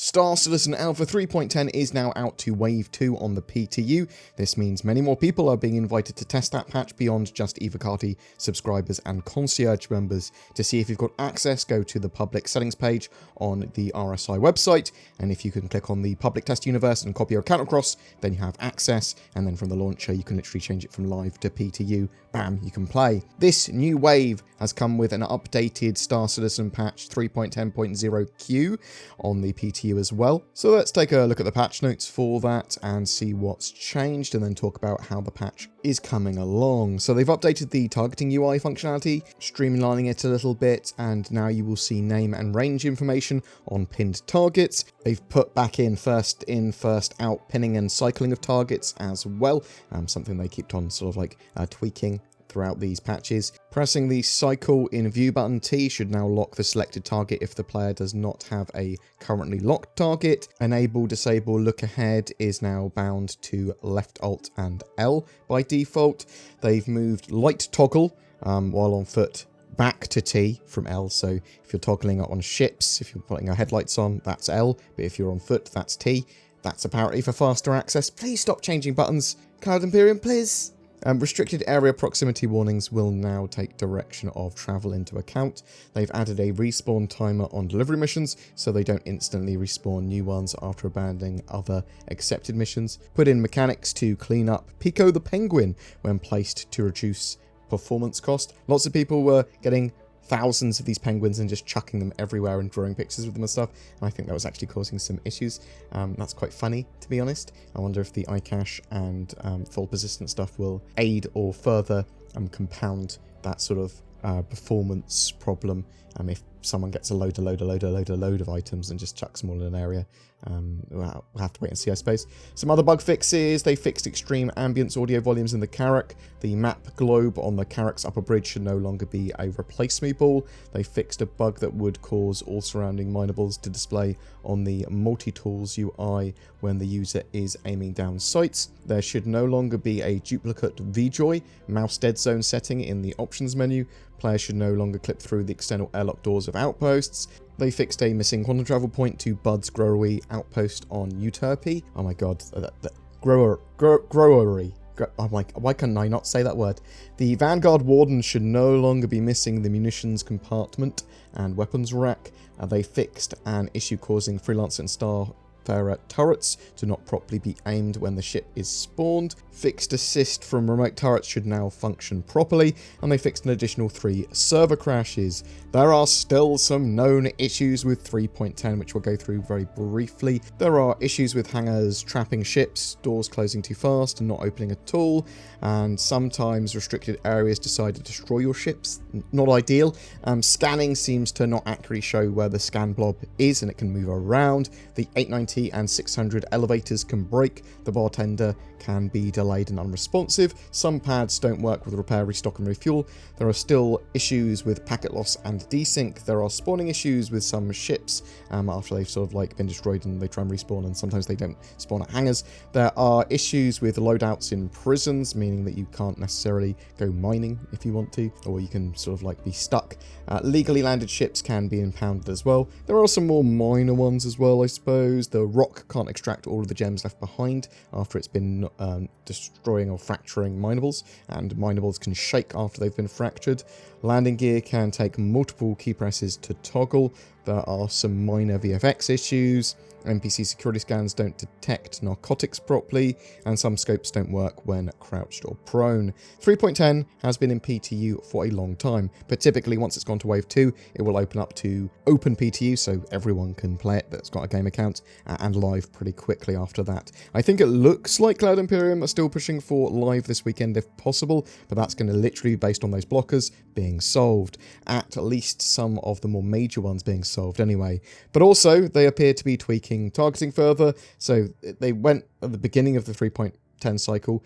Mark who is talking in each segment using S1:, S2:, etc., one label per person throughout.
S1: Star Citizen Alpha 3.10 is now out to Wave 2 on the PTU. This means many more people are being invited to test that patch beyond just evocati subscribers and concierge members. To see if you've got access, go to the public settings page on the RSI website, and if you can click on the public test universe and copy your account across, then you have access, and then from the launcher you can literally change it from live to PTU. Bam, you can play. This new wave has come with an updated Star Citizen patch 3.10.0Q on the PTU as well. So let's take a look at the patch notes for that and see what's changed, and then talk about how the patch is coming along. So they've updated the targeting UI functionality, streamlining it a little bit, and now you will see name and range information on pinned targets. They've put back in, first out pinning and cycling of targets as well, something they kept on sort of like tweaking throughout these patches. Pressing the cycle in view button T should now lock the selected target if the player does not have a currently locked target. Enable, disable, look ahead is now bound to left alt and L by default. They've moved light toggle while on foot back to T from L, so if you're toggling on ships, if you're putting your headlights on, that's L, but if you're on foot, that's T. That's apparently for faster access. Please stop changing buttons, Cloud Imperium, please. Restricted area proximity warnings will now take direction of travel into account. They've added a respawn timer on delivery missions, so they don't instantly respawn new ones after abandoning other accepted missions. Put in mechanics to clean up Pico the Penguin when placed to reduce performance cost. Lots of people were getting thousands of these penguins and just chucking them everywhere and drawing pictures with them and stuff, and I think that was actually causing some issues. That's quite funny, to be honest. I wonder if the iCache and full persistent stuff will aid or further compound that sort of performance problem if someone gets a load of items and just chucks them all in an area. We'll have to wait and see, I suppose. Some other bug fixes. They fixed extreme ambience audio volumes in the Carrack. The map globe on the Carrack's upper bridge should no longer be a replace me ball. They fixed a bug that would cause all surrounding minables to display on the multi-tools UI when the user is aiming down sights. There should no longer be a duplicate VJoy mouse dead zone setting in the options menu. Players should no longer clip through the external airlock doors of outposts. They fixed a missing quantum travel point to Bud's Growery outpost on Euterpe. Oh my god, Growery. I'm like, why can I not say that word? The Vanguard Warden should no longer be missing the munitions compartment and weapons rack. They fixed an issue causing Freelancer and Starfarer turrets to not properly be aimed when the ship is spawned. Fixed assist from remote turrets should now function properly, and they fixed an additional 3 server crashes. There are still some known issues with 3.10, which we'll go through very briefly. There are issues with hangars trapping ships, doors closing too fast and not opening at all, and sometimes restricted areas decide to destroy your ships. Not ideal. Scanning seems to not accurately show where the scan blob is, and it can move around. The 890 and 600 elevators can break. The bartender can be delayed and unresponsive. Some pads don't work with repair, restock and refuel. There are still issues with packet loss and desync. There are spawning issues with some ships after they've sort of like been destroyed and they try and respawn, and sometimes they don't spawn at hangars. There are issues with loadouts in prisons, meaning that you can't necessarily go mining if you want to, or you can sort of like be stuck. Legally landed ships can be impounded as well. There are some more minor ones as well, I suppose. The rock can't extract all of the gems left behind after it's been destroying or fracturing minables, and minables can shake after they've been fractured. Landing gear can take multiple key presses to toggle. There are some minor VFX issues. NPC security scans don't detect narcotics properly, and some scopes don't work when crouched or prone. 3.10 has been in PTU for a long time, but typically once it's gone to Wave 2, it will open up to open PTU, so everyone can play it that's got a game account, and live pretty quickly after that. I think it looks like Cloud Imperium are still pushing for live this weekend if possible, but that's going to literally be based on those blockers being solved. At least some of the more major ones being solved anyway. But also, they appear to be tweaking targeting further, so they went at the beginning of the 3.10 cycle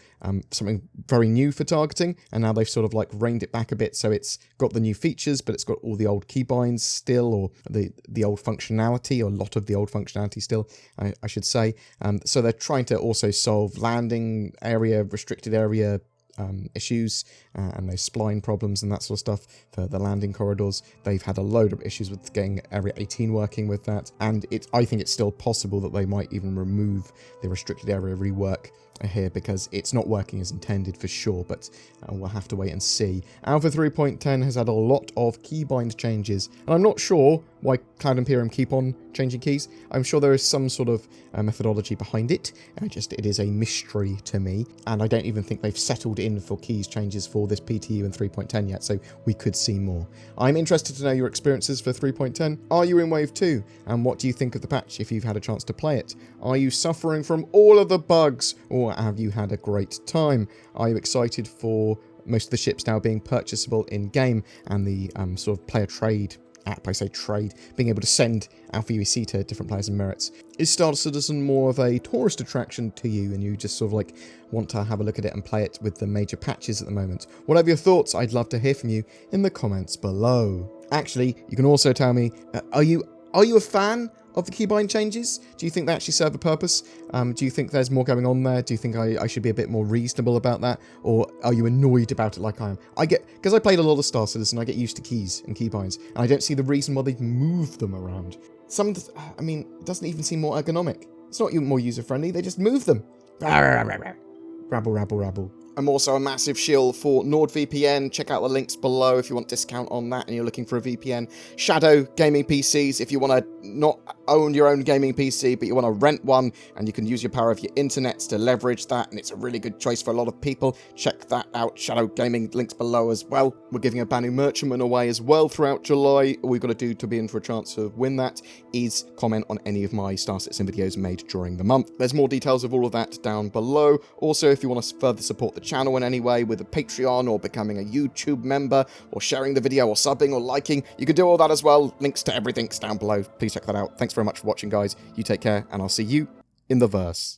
S1: something very new for targeting, and now they've sort of like reined it back a bit, so it's got the new features but it's got all the old keybinds still, or the old functionality, or a lot of the old functionality still, I should say. So they're trying to also solve landing area, restricted area issues and those spline problems and that sort of stuff for the landing corridors. They've had a load of issues with getting Area 18 working with that, and I think it's still possible that they might even remove the restricted area rework here because it's not working as intended for sure, but we'll have to wait and see. Alpha 3.10 has had a lot of keybind changes, and I'm not sure why Cloud Imperium keep on changing keys. I'm sure there is some sort of methodology behind it, it is a mystery to me, and I don't even think they've settled in for keys changes for this PTU and 3.10 yet, so we could see more. I'm interested to know your experiences for 3.10. Are you in Wave 2? And what do you think of the patch if you've had a chance to play it? Are you suffering from all of the bugs, or have you had a great time? Are you excited for most of the ships now being purchasable in-game, and the sort of player trade app, I say trade, being able to send Alpha UEC to different players and merits? Is Star Citizen more of a tourist attraction to you, and you just sort of like want to have a look at it and play it with the major patches at the moment? Whatever your thoughts, I'd love to hear from you in the comments below. Actually, you can also tell me, are you a fan of the keybind changes? Do you think they actually serve a purpose? Do you think there's more going on there? Do you think I should be a bit more reasonable about that? Or are you annoyed about it like I am? Because I played a lot of Star Citizen, I get used to keys and keybinds, and I don't see the reason why they'd move them around. It doesn't even seem more ergonomic. It's not even more user-friendly, they just move them. Rabble, rabble, rabble. I'm also a massive shill for NordVPN. Check out the links below if you want discount on that and you're looking for a VPN. Shadow gaming PCs, if you want to not own your own gaming PC, but you want to rent one and you can use your power of your internet to leverage that, and it's a really good choice for a lot of people. Check that out. Shadow Gaming, links below as well. We're giving a brand new merchantman away as well throughout July. All we've got to do to be in for a chance to win that is comment on any of my Star Citizen videos made during the month. There's more details of all of that down below. Also, if you want to further support the channel in any way with a Patreon or becoming a YouTube member or sharing the video or subbing or liking, you can do all that as well. Links to everything's down below. Please check that out. Thanks very much for watching, guys. You take care, and I'll see you in the verse.